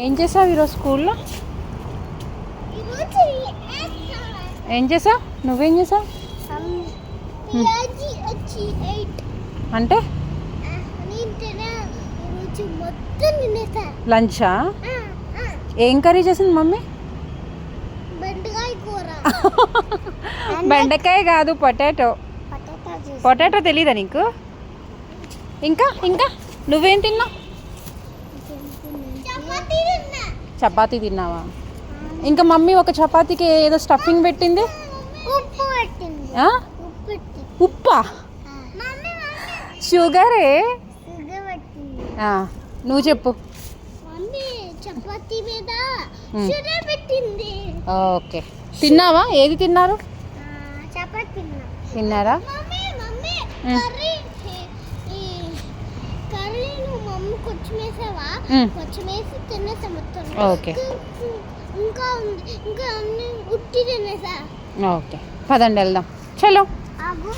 ఏం చేసావు ఈరోజు స్కూల్లో? ఏం చేసావు? నువ్వేం చేసావు? అంటే లంచా? ఏం కర్రీ చేసింది మమ్మీ? బెండకాయ కాదు, పొటాటో. పొటాటో తెలీదా నీకు? ఇంకా ఇంకా నువ్వేం తిన్నావు? చపాతీ తిన్నావా? ఇంకా మమ్మీ ఒక చపాతీకి ఏదో స్టఫింగ్ పెట్టింది. ఉప్పా? షుగరే. నువ్వు చెప్పు. ఓకే, తిన్నావా? ఏది తిన్నారు? తిన్నారా? ఓకే ఓకే, పదండి వెళ్దాం. చలో.